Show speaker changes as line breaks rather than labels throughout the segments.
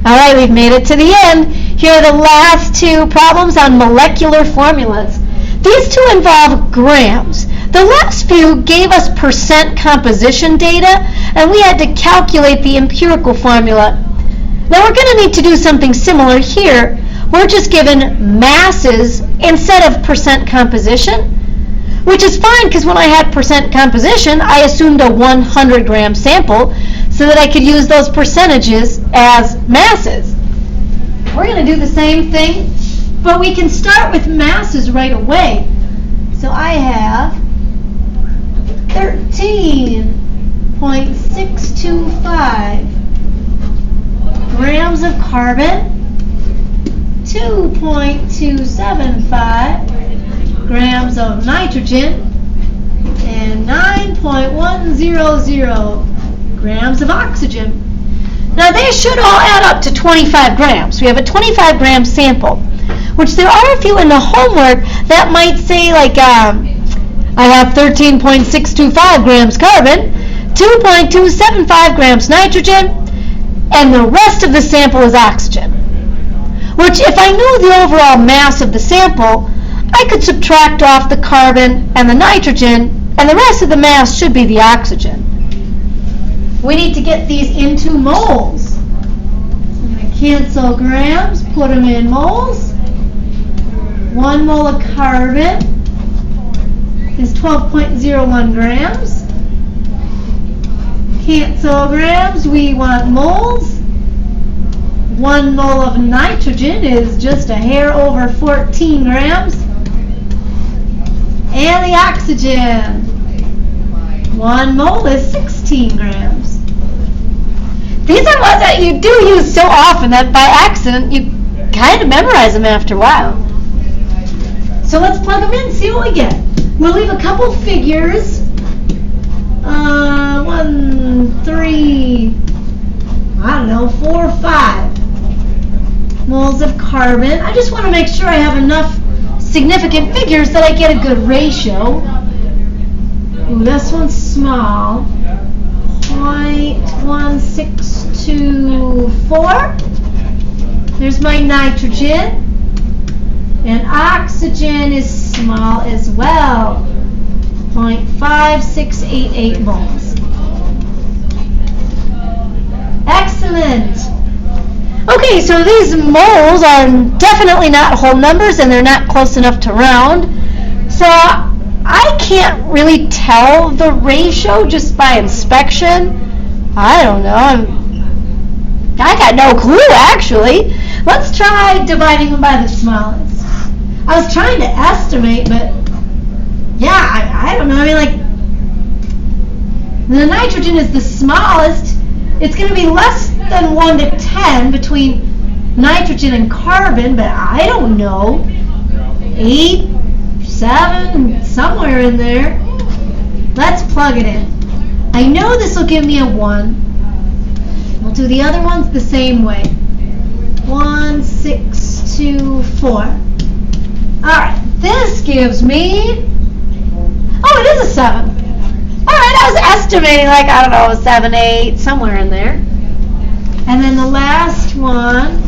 All right, we've made it to the end. Here are the last two problems on molecular formulas. These two involve grams. The last few gave us percent composition data, and we had to calculate the empirical formula. Now we're going to need to do something similar here. We're just given masses instead of percent composition, which is fine because when I had percent composition, I assumed a 100 gram sample so that I could use those percentages as masses. We're going to do the same thing, but we can start with masses right away. So I have 13.625 grams of carbon, 2.275 grams of nitrogen, and 9.100 grams of oxygen. Now they should all add up to 25 grams. We have a 25 gram sample, which there are a few in the homework that might say like, I have 13.625 grams carbon, 2.275 grams nitrogen, and the rest of the sample is oxygen. Which, if I knew the overall mass of the sample, I could subtract off the carbon and the nitrogen, and the rest of the mass should be the oxygen. We need to get these into moles. I'm going to cancel grams, put them in moles. 1 mole of carbon is 12.01 grams. Cancel grams, we want moles. 1 mole of nitrogen is just a hair over 14 grams. And the oxygen, 1 mole is 16 grams. These are ones that you do use so often that by accident you kind of memorize them after a while. So let's plug them in and see what we get. We'll leave a couple figures. 1, 3, 4, 5 moles of carbon. I just want to make sure I have enough significant figures that I get a good ratio. Ooh, this one's small. 0.1624. There's my nitrogen. And oxygen is small as well. 0.5688 moles. Excellent. Okay, so these moles are definitely not whole numbers and they're not close enough to round. So I can't really tell the ratio just by inspection. I don't know. I got no clue actually. Let's try dividing them by the smallest. I was trying to estimate, but yeah, I don't know. I mean, like, the nitrogen is the smallest. It's going to be less than 1 to 10 between nitrogen and carbon, but I don't know. 8, 7, somewhere in there. Let's plug it in. I know this will give me a 1. We'll do the other ones the same way. 1, 6, 2, 4. Alright, this gives me, oh, it is a 7. Alright, I was estimating like, 7, 8, somewhere in there. And then the last one,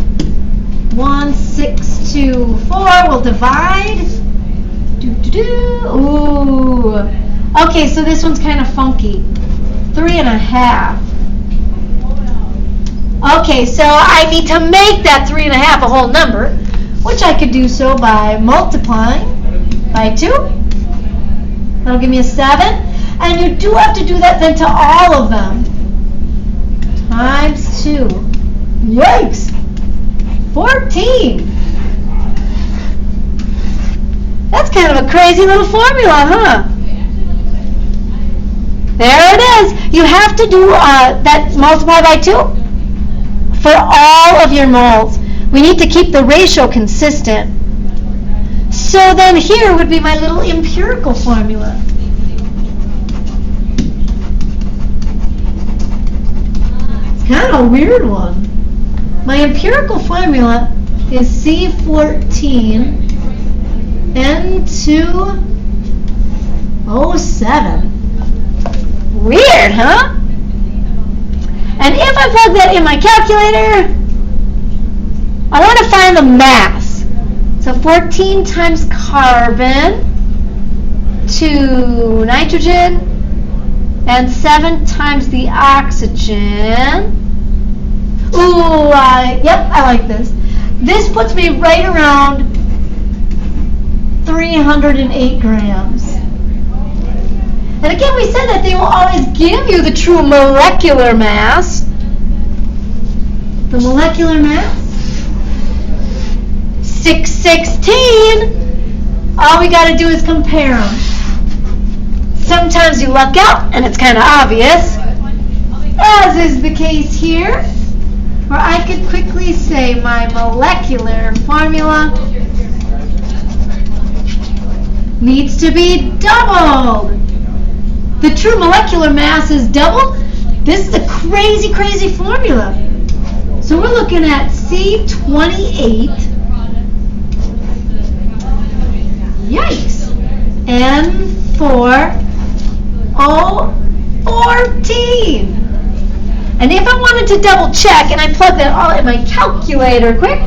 1, 6, 2, 4, we'll divide. Ooh. Okay, so this one's kind of funky. 3.5. Okay, so I need to make that 3.5 a whole number, which I could do so by multiplying by 2. That'll give me a 7. And you do have to do that then to all of them. Times 2. Yikes! 14. That's kind of a crazy little formula, huh? There it is. You have to do that multiply by 2 for all of your moles. We need to keep the ratio consistent. So then here would be my little empirical formula. It's kind of a weird one. My empirical formula is C14 N2O7. Weird, huh? And if I plug that in my calculator, I want to find the mass. So 14 times carbon, 2 nitrogen, and 7 times the oxygen. Ooh, yep, I like this. This puts me right around 308 grams. And again, we said that they will always give you the true molecular mass. The molecular mass, 616. All we got to do is compare them. Sometimes you luck out and it's kind of obvious, as is the case here, where I could quickly say my molecular formula needs to be doubled. The true molecular mass is doubled. This is a crazy, crazy formula. So we're looking at C28, yikes, N4O14. And if I wanted to double check, and I plug that all in my calculator quick,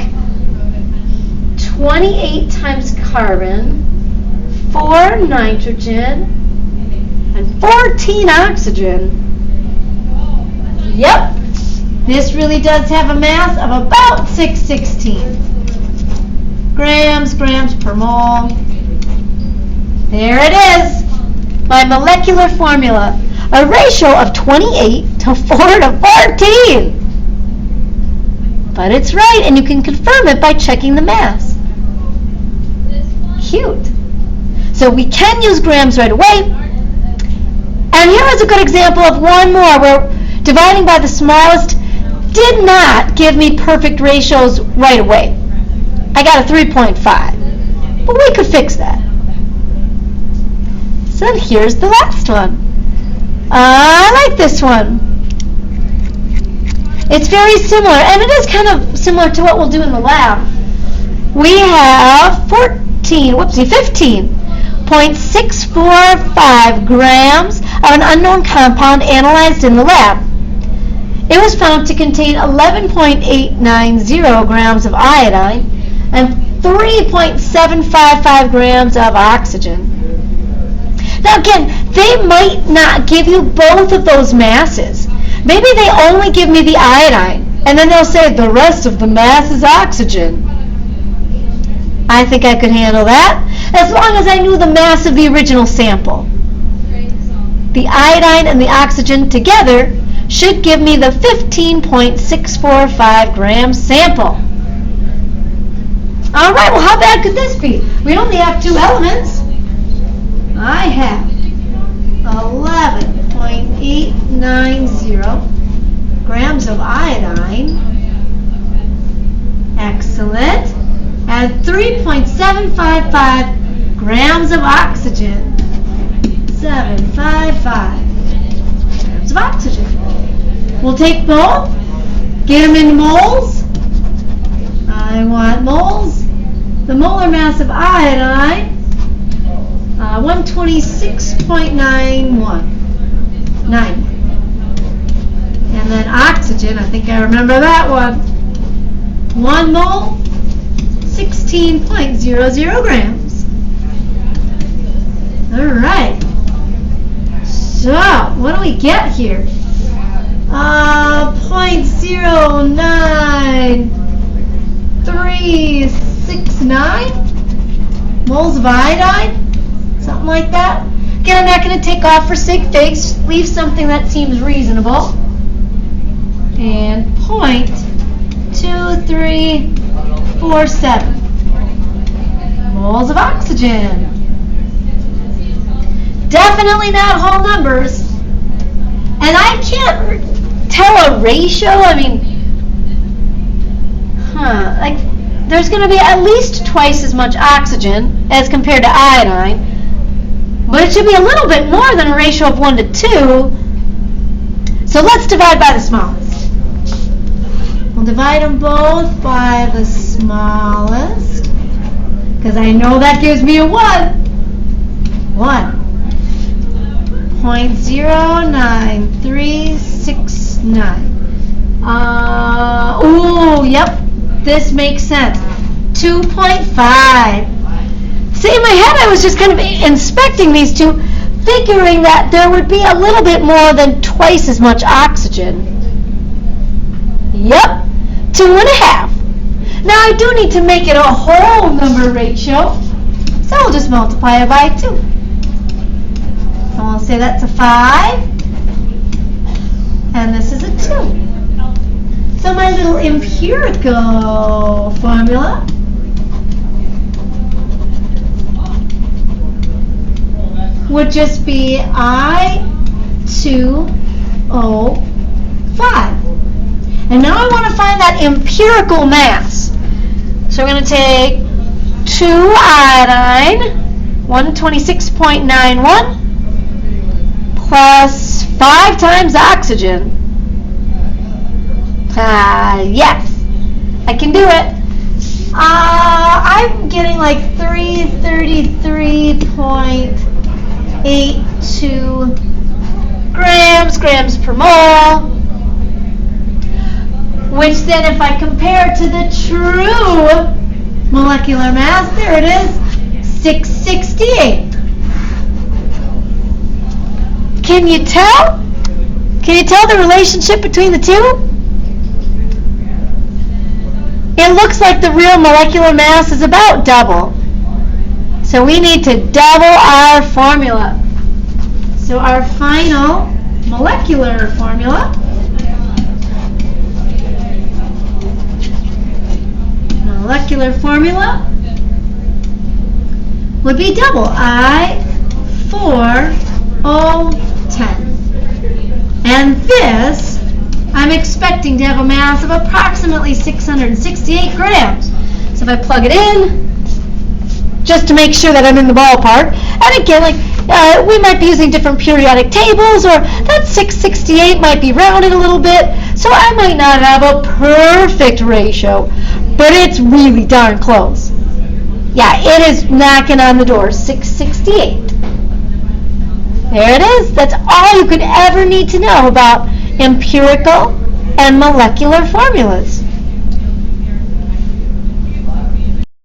28 times carbon, 4 nitrogen, and 14 oxygen. Yep, this really does have a mass of about 616 grams per mole. There it is, my molecular formula, a ratio of 28 to 4 to 14. But it's right, and you can confirm it by checking the mass. Cute. So we can use grams right away. And here is a good example of one more where dividing by the smallest did not give me perfect ratios right away. I got a 3.5, but we could fix that. So then here's the last one. I like this one. It's very similar, and it is kind of similar to what we'll do in the lab. We have 15.645 grams of an unknown compound analyzed in the lab. It was found to contain 11.890 grams of iodine and 3.755 grams of oxygen. Now again, they might not give you both of those masses. Maybe they only give me the iodine, and then they'll say the rest of the mass is oxygen. I think I could handle that, as long as I knew the mass of the original sample. The iodine and the oxygen together should give me the 15.645 gram sample. All right, well, how bad could this be? We only have 2 elements. I have 11.890 grams of iodine. Excellent. And 3.755 grams of oxygen. 755 grams of oxygen. We'll take both, get them into moles. I want moles. The molar mass of iodine, 126.91. And then oxygen, I think I remember that one. 1 mole, 16.00 grams. All right. So, what do we get here? 0.09369 moles of iodine, something like that. Again, I'm not going to take off for sig figs, just leave something that seems reasonable. And 0.2347 moles of oxygen. Definitely not whole numbers. And I can't tell a ratio. I mean, like there's going to be at least twice as much oxygen as compared to iodine. But it should be a little bit more than a ratio of 1 to 2. So let's divide by the smallest. We'll divide them both by the smallest, because I know that gives me a 1. 1.09369. Yep. this makes sense. 2.5. See, in my head I was just kind of inspecting these two, figuring that there would be a little bit more than twice as much oxygen. Yep, 2.5. Now I do need to make it a whole number ratio, so I'll just multiply it by 2. And we'll say that's a 5, and this is a 2. So my little empirical formula would just be I2O5. And now I want to find that empirical mass. So we're going to take 2 iodine, 126.91, plus 5 times oxygen. Yes, I can do it. I'm getting like 333.82 grams per mole, which then if I compare to the true molecular mass, there it is, 668. Can you tell? Can you tell the relationship between the two? It looks like the real molecular mass is about double. So we need to double our formula. So our final molecular formula would be double I4O10. And this I'm expecting to have a mass of approximately 668 grams. So if I plug it in, just to make sure that I'm in the ballpark, and again, we might be using different periodic tables, or that 668 might be rounded a little bit, so I might not have a perfect ratio, but it's really darn close. Yeah, it is knocking on the door, 668. There it is. That's all you could ever need to know about empirical and molecular formulas.